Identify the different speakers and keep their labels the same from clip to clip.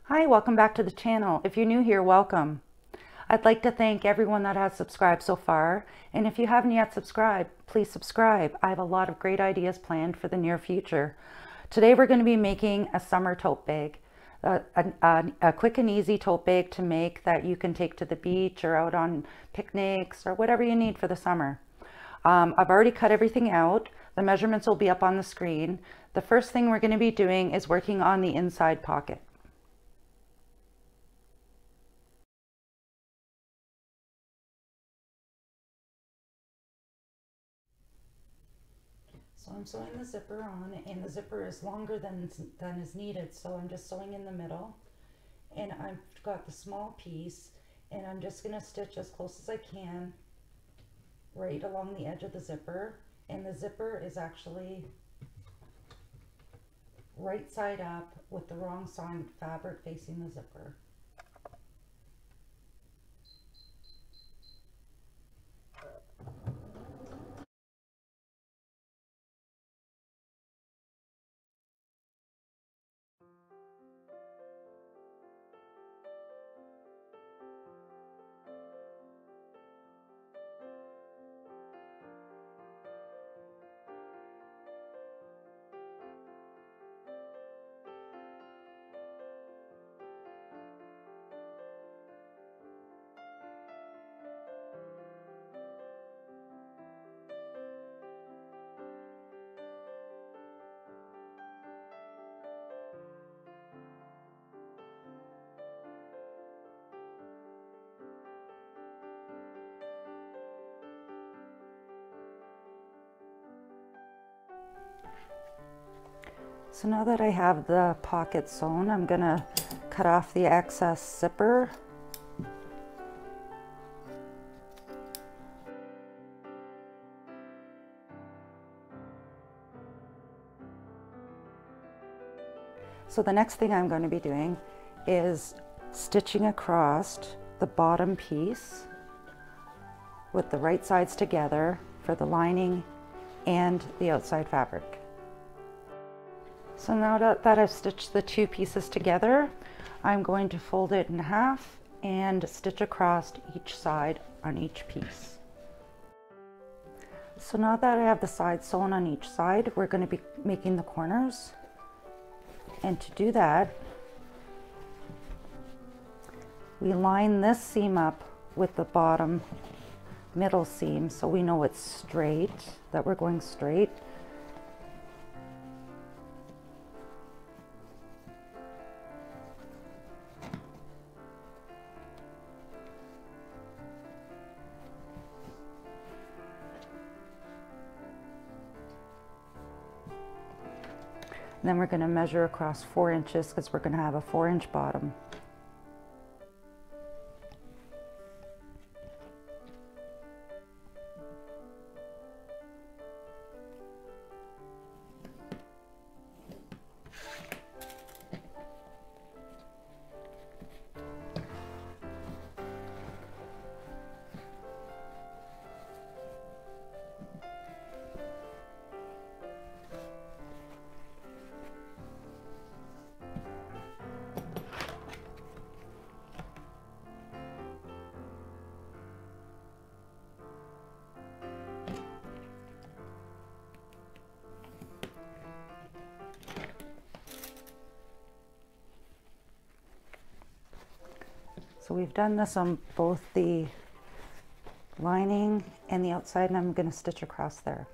Speaker 1: Hi, welcome back to the channel. If you're new here, welcome. I'd like to thank everyone that has subscribed so far, and if you haven't yet subscribed, please subscribe. I have a lot of great ideas planned for the near future. Today we're going to be making a summer tote bag, a quick and easy tote bag to make that you can take to the beach or out on picnics or whatever you need for the summer. I've already cut everything out. The measurements will be up on the screen. The first thing we're going to be doing is working on the inside pocket. So I'm sewing the zipper on, and the zipper is longer than is needed, so I'm just sewing in the middle, and I've got the small piece, and I'm just going to stitch as close as I can right along the edge of the zipper. And the zipper is actually right side up with the wrong side fabric facing the zipper. So now that I have the pocket sewn, I'm going to cut off the excess zipper. So the next thing I'm going to be doing is stitching across the bottom piece with the right sides together for the lining and the outside fabric. So now that I've stitched the two pieces together, I'm going to fold it in half and stitch across each side on each piece. So now that I have the sides sewn on each side, we're going to be making the corners. And to do that, we line this seam up with the bottom middle seam so we know it's straight, that we're going straight. And then we're going to measure across 4 inches because we're going to have a 4-inch bottom. So we've done this on both the lining and the outside, and I'm going to stitch across there.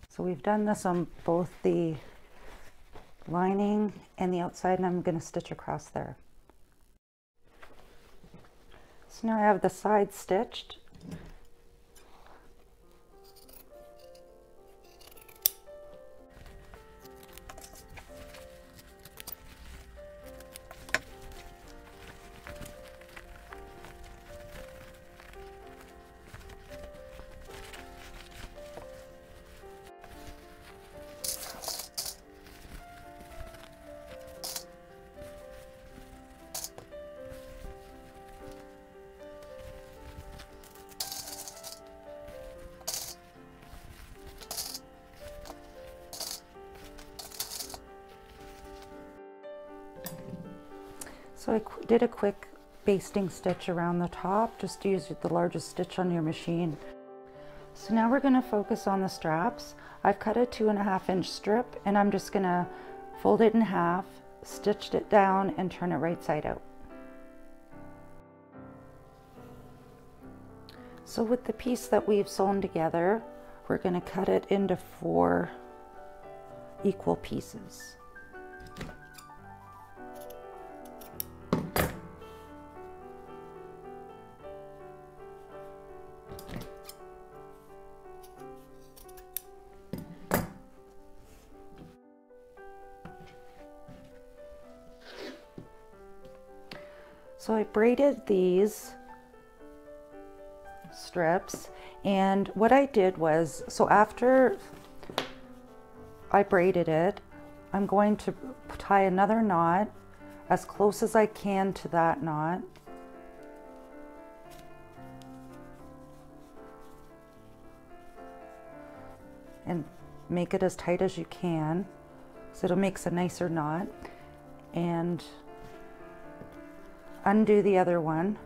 Speaker 1: So we've done this on both the lining and the outside, and I'm going to stitch across there. So now I have the side stitched. So I did a quick basting stitch around the top. Just use the largest stitch on your machine. So now we're going to focus on the straps. I've cut a 2.5 inch strip and I'm just going to fold it in half, stitched it down and turn it right side out. So with the piece that we've sewn together, we're going to cut it into 4 equal pieces. So I braided these strips, and what I did was, so after I braided it, I'm going to tie another knot as close as I can to that knot. And make it as tight as you can, so it makes a nicer knot. And undo the other one.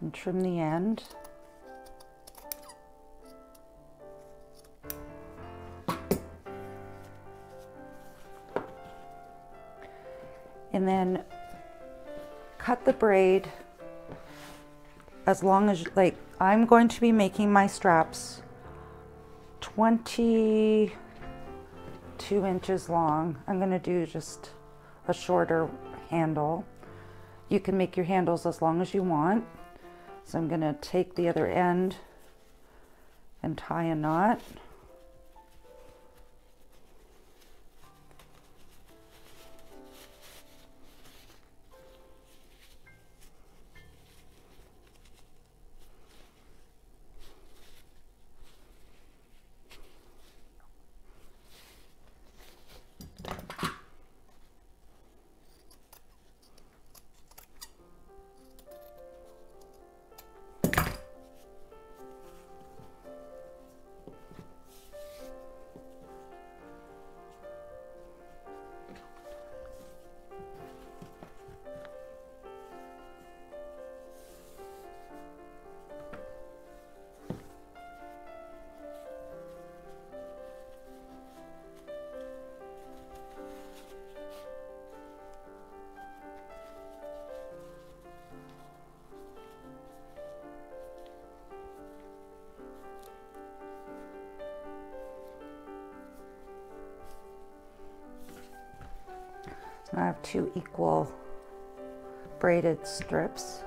Speaker 1: And trim the end. And then cut the braid as long as, like, I'm going to be making my straps 22 inches long. I'm going to do just a shorter handle. You can make your handles as long as you want. So I'm going to take the other end and tie a knot. I have 2 equal braided strips.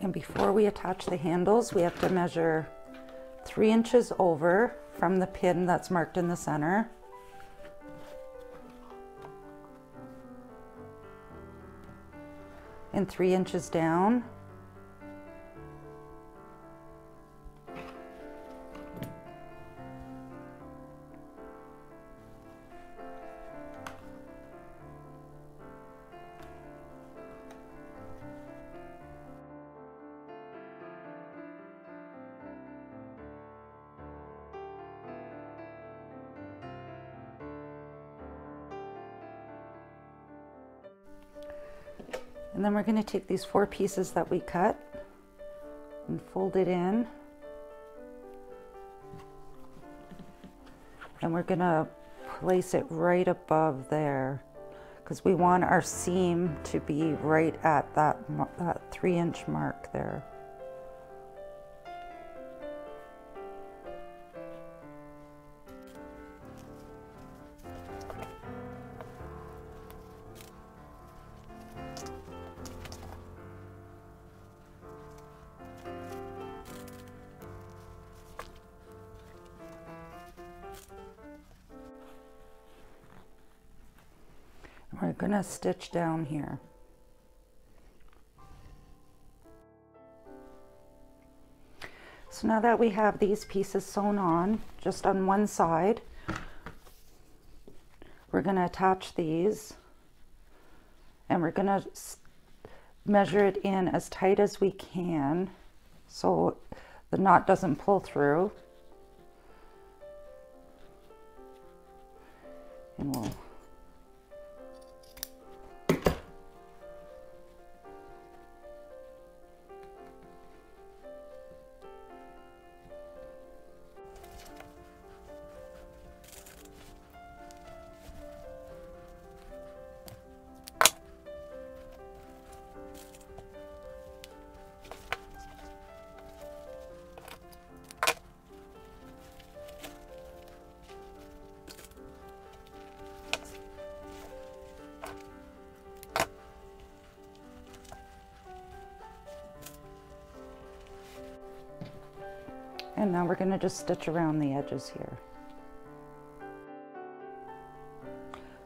Speaker 1: And before we attach the handles, we have to measure 3 inches over from the pin that's marked in the center. And 3 inches down. And then we're going to take these 4 pieces that we cut and fold it in. And we're going to place it right above there because we want our seam to be right at that 3-inch mark there. We're gonna stitch down here. So now that we have these pieces sewn on, just on one side, we're gonna attach these, and we're gonna measure it in as tight as we can so the knot doesn't pull through. And we'll And now we're going to just stitch around the edges here.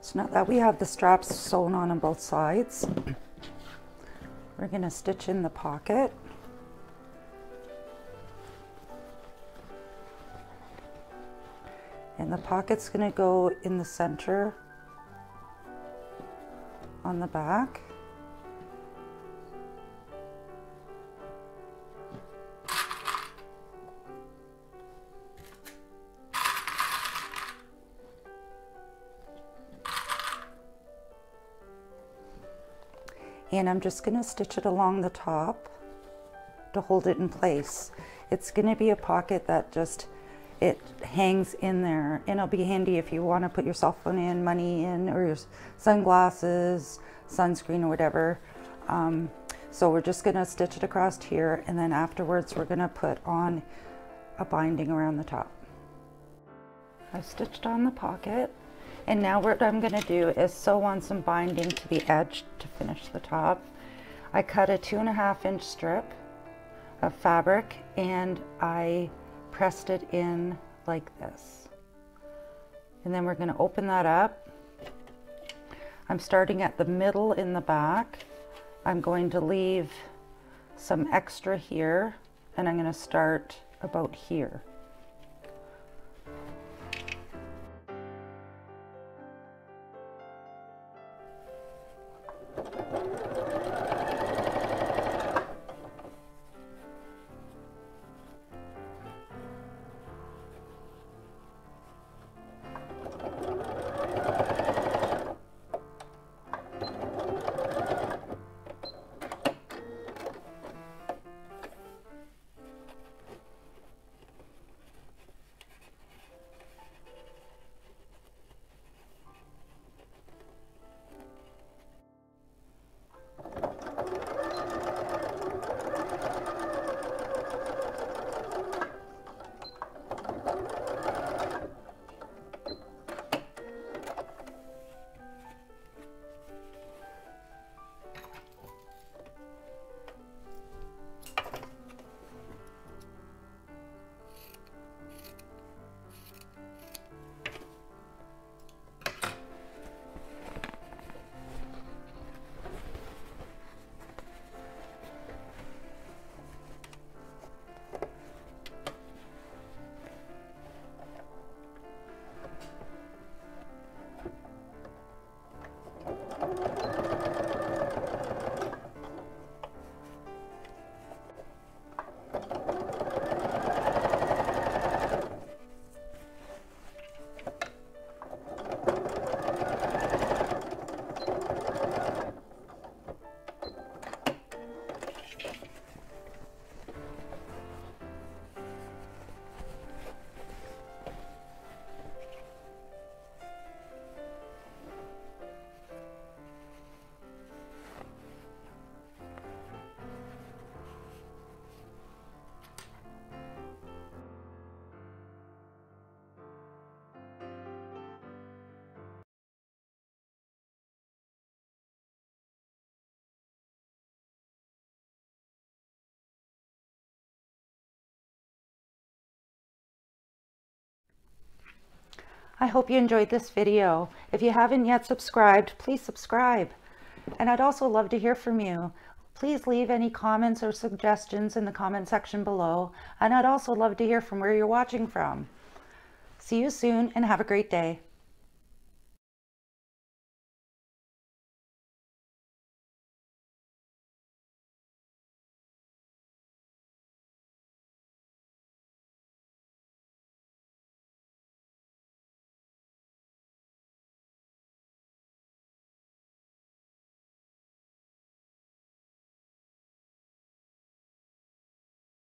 Speaker 1: So now that we have the straps sewn on both sides, we're going to stitch in the pocket. And the pocket's going to go in the center on the back. And I'm just going to stitch it along the top to hold it in place. It's going to be a pocket that just, it hangs in there, and it'll be handy if you want to put your cell phone in, money in, or your sunglasses, sunscreen, or whatever. So we're just going to stitch it across here, and then afterwards we're going to put on a binding around the top. I've stitched on the pocket. And now what I'm going to do is sew on some binding to the edge to finish the top. I cut a 2.5 inch strip of fabric and I pressed it in like this. And then we're going to open that up. I'm starting at the middle in the back. I'm going to leave some extra here, and I'm going to start about here. I hope you enjoyed this video. If you haven't yet subscribed, please subscribe. And I'd also love to hear from you. Please leave any comments or suggestions in the comment section below. And I'd also love to hear from where you're watching from. See you soon and have a great day.